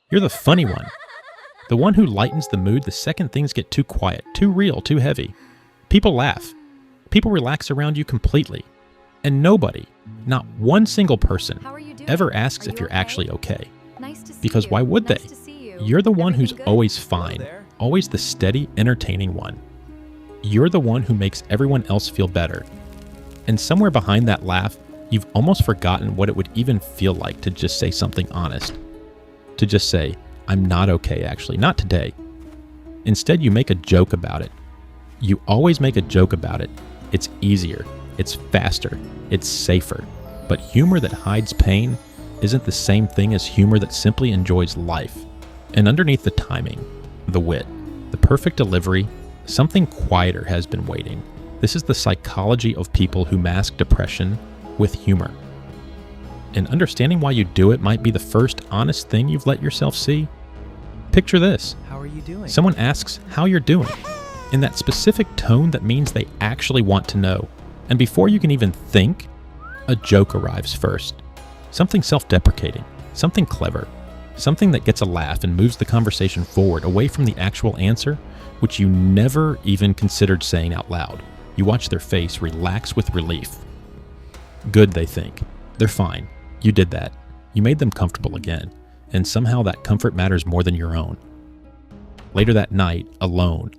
You're the funny one. The one who lightens the mood the second things get too quiet, too real, too heavy. People laugh. People relax around you completely. And nobody, not one single person, ever asks if you're actually okay. Because why would they? You're the one who's always fine, always the steady, entertaining one. You're the one who makes everyone else feel better. And somewhere behind that laugh, you've almost forgotten what it would even feel like to just say something honest. To just say, I'm not okay actually, not today. Instead, you make a joke about it. You always make a joke about it. It's easier, it's faster, it's safer. But humor that hides pain isn't the same thing as humor that simply enjoys life. And underneath the timing, the wit, the perfect delivery, something quieter has been waiting. This is the psychology of people who mask depression with humor. And understanding why you do it might be the first honest thing you've let yourself see. Picture this. How are you doing? Someone asks how you're doing, in that specific tone that means they actually want to know. And before you can even think, a joke arrives first. Something self-deprecating, something clever, something that gets a laugh and moves the conversation forward away from the actual answer, which you never even considered saying out loud. You watch their face relax with relief. Good, they think. They're fine. You did that. You made them comfortable again, and somehow that comfort matters more than your own. Later that night, alone,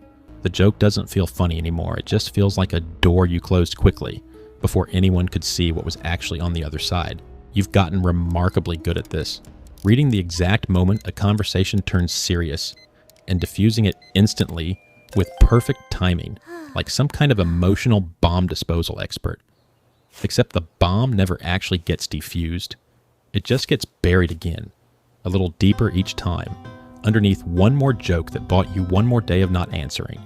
the joke doesn't feel funny anymore. It just feels like a door you closed quickly before anyone could see what was actually on the other side. You've gotten remarkably good at this. Reading the exact moment a conversation turns serious and diffusing it instantly with perfect timing, like some kind of emotional bomb disposal expert. Except the bomb never actually gets defused. It just gets buried again, a little deeper each time, underneath one more joke that bought you one more day of not answering.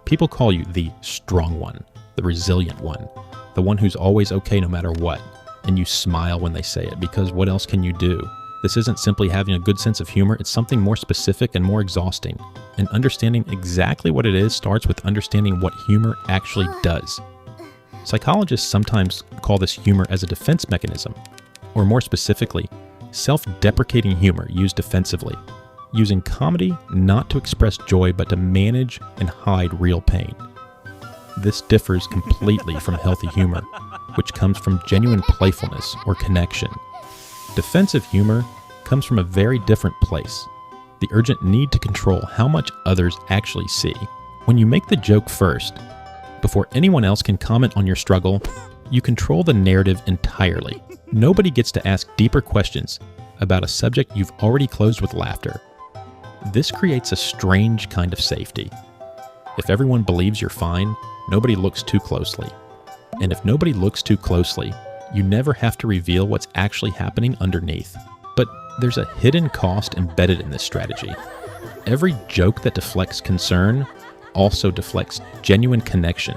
People call you the strong one, the resilient one, the one who's always okay no matter what, and you smile when they say it, because what else can you do? This isn't simply having a good sense of humor, it's something more specific and more exhausting. And understanding exactly what it is starts with understanding what humor actually does. Psychologists sometimes call this humor as a defense mechanism, or more specifically, self-deprecating humor used defensively, using comedy not to express joy but to manage and hide real pain. This differs completely from healthy humor, which comes from genuine playfulness or connection. Defensive humor comes from a very different place, the urgent need to control how much others actually see. When you make the joke first, before anyone else can comment on your struggle, you control the narrative entirely. Nobody gets to ask deeper questions about a subject you've already closed with laughter. This creates a strange kind of safety. If everyone believes you're fine, nobody looks too closely. And if nobody looks too closely, you never have to reveal what's actually happening underneath. But there's a hidden cost embedded in this strategy. Every joke that deflects concern also deflects genuine connection.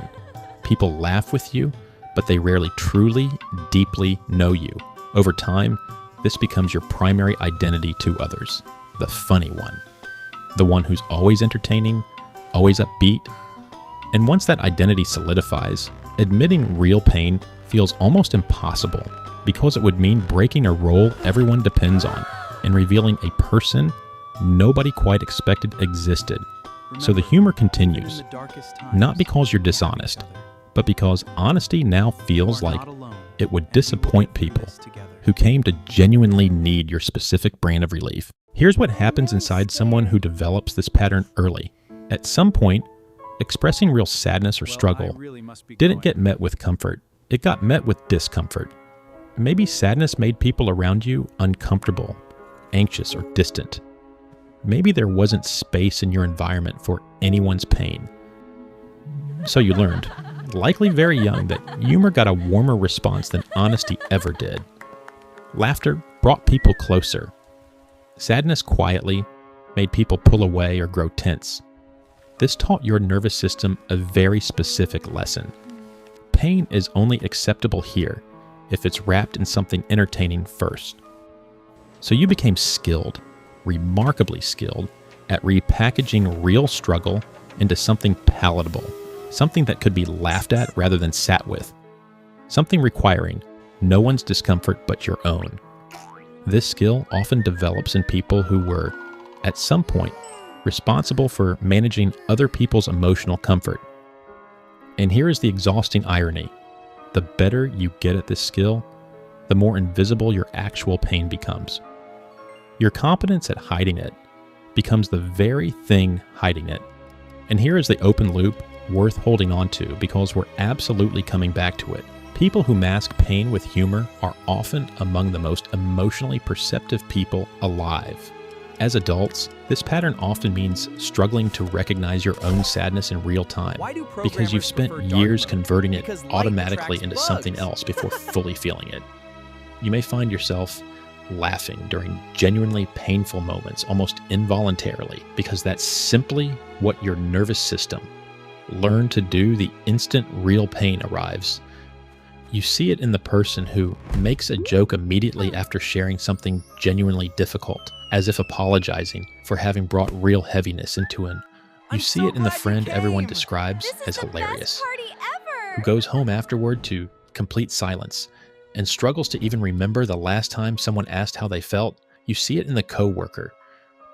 People laugh with you, but they rarely truly, deeply know you. Over time, this becomes your primary identity to others, the funny one. The one who's always entertaining, always upbeat. And once that identity solidifies, admitting real pain feels almost impossible because it would mean breaking a role everyone depends on and revealing a person nobody quite expected existed. So the humor continues, not because you're dishonest, but because honesty now feels like it would disappoint people who came to genuinely need your specific brand of relief. Here's what happens inside someone who develops this pattern early. At some point, expressing real sadness or struggle didn't get met with comfort. It got met with discomfort. Maybe sadness made people around you uncomfortable, anxious, or distant. Maybe there wasn't space in your environment for anyone's pain. So you learned, likely very young, that humor got a warmer response than honesty ever did. Laughter brought people closer. Sadness quietly made people pull away or grow tense. This taught your nervous system a very specific lesson. Pain is only acceptable here if it's wrapped in something entertaining first. So you became skilled, remarkably skilled, at repackaging real struggle into something palatable, something that could be laughed at rather than sat with, something requiring no one's discomfort but your own. This skill often develops in people who were at some point, responsible for managing other people's emotional comfort. And here is the exhausting irony. The better you get at this skill, the more invisible your actual pain becomes. Your competence at hiding it becomes the very thing hiding it. And here is the open loop worth holding on to because we're absolutely coming back to it. People who mask pain with humor are often among the most emotionally perceptive people alive. As adults, this pattern often means struggling to recognize your own sadness in real time because you've spent years converting it automatically into something else before fully feeling it. You may find yourself laughing during genuinely painful moments almost involuntarily because that's simply what your nervous system learned to do the instant real pain arrives. You see it in the person who makes a joke immediately after sharing something genuinely difficult, as if apologizing for having brought real heaviness into it. You see it in the friend everyone describes as hilarious, who goes home afterward to complete silence and struggles to even remember the last time someone asked how they felt. You see it in the coworker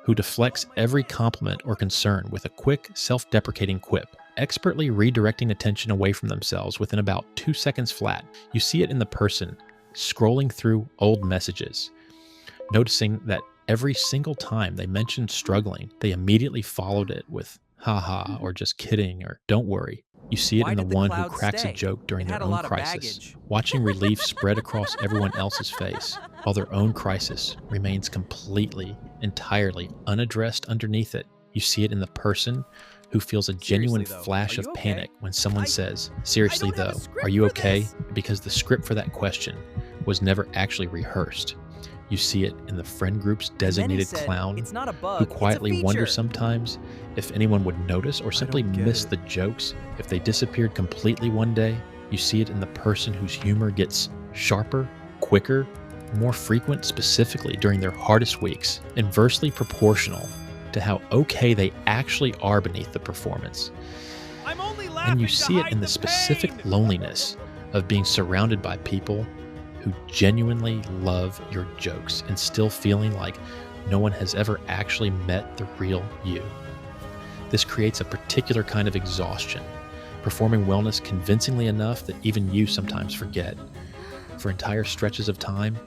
who deflects every compliment or concern with a quick, self-deprecating quip, expertly redirecting attention away from themselves within about 2 seconds flat. You see it in the person scrolling through old messages, noticing that every single time they mentioned struggling, they immediately followed it with haha or just kidding or don't worry. You see it in the one who cracks a joke during their own crisis, watching relief spread across everyone else's face, while their own crisis remains completely, entirely unaddressed underneath it. You see it in the person who feels a genuine flash of panic when someone says, "Seriously though, are you okay?" because the script for that question was never actually rehearsed. You see it in the friend group's designated clown who quietly wonders sometimes if anyone would notice or simply miss the jokes if they disappeared completely one day. You see it in the person whose humor gets sharper, quicker, more frequent, specifically during their hardest weeks, inversely proportional to how okay they actually are beneath the performance. And you see it in the specific loneliness of being surrounded by people who genuinely love your jokes and still feeling like no one has ever actually met the real you. This creates a particular kind of exhaustion, performing wellness convincingly enough that even you sometimes forget, for entire stretches of time,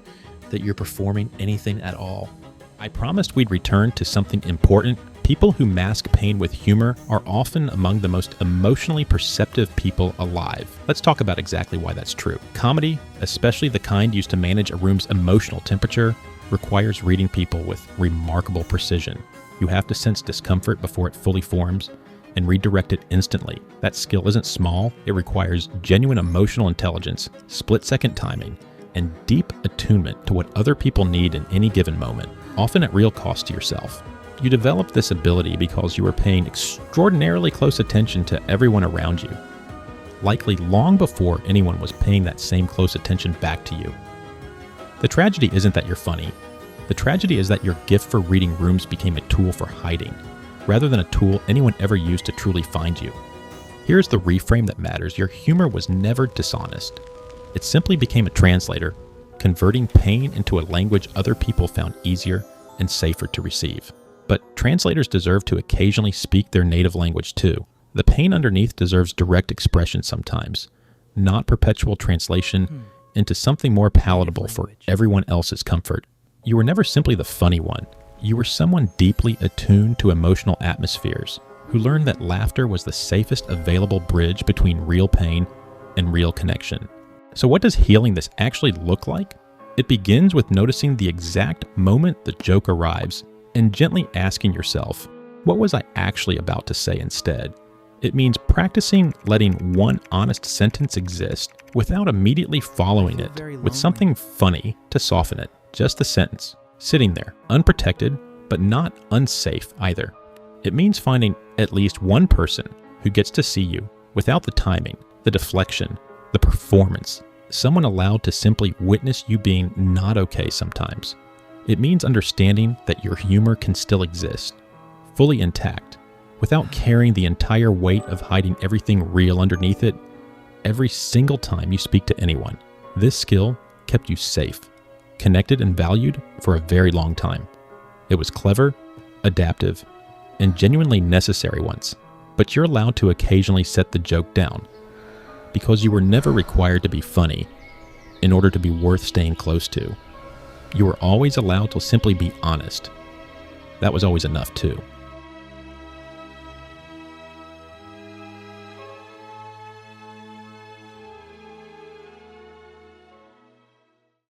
that you're performing anything at all. I promised we'd return to something important. People who mask pain with humor are often among the most emotionally perceptive people alive. Let's talk about exactly why that's true. Comedy, especially the kind used to manage a room's emotional temperature, requires reading people with remarkable precision. You have to sense discomfort before it fully forms and redirect it instantly. That skill isn't small. It requires genuine emotional intelligence, split-second timing, and deep attunement to what other people need in any given moment, often at real cost to yourself. You developed this ability because you were paying extraordinarily close attention to everyone around you, likely long before anyone was paying that same close attention back to you. The tragedy isn't that you're funny. The tragedy is that your gift for reading rooms became a tool for hiding, rather than a tool anyone ever used to truly find you. Here's the reframe that matters. Your humor was never dishonest. It simply became a translator, converting pain into a language other people found easier and safer to receive. But translators deserve to occasionally speak their native language too. The pain underneath deserves direct expression sometimes, not perpetual translation into something more palatable for everyone else's comfort. You were never simply the funny one. You were someone deeply attuned to emotional atmospheres, who learned that laughter was the safest available bridge between real pain and real connection. So what does healing this actually look like? It begins with noticing the exact moment the joke arrives and gently asking yourself, what was I actually about to say instead? It means practicing letting one honest sentence exist without immediately following it with something funny to soften it. Just the sentence, sitting there, unprotected, but not unsafe either. It means finding at least one person who gets to see you without the timing, the deflection, the performance, someone allowed to simply witness you being not okay sometimes. It means understanding that your humor can still exist, fully intact, without carrying the entire weight of hiding everything real underneath it every single time you speak to anyone. This skill kept you safe, connected and valued for a very long time. It was clever, adaptive, and genuinely necessary ones, but you're allowed to occasionally set the joke down, because you were never required to be funny in order to be worth staying close to. You were always allowed to simply be honest. That was always enough too.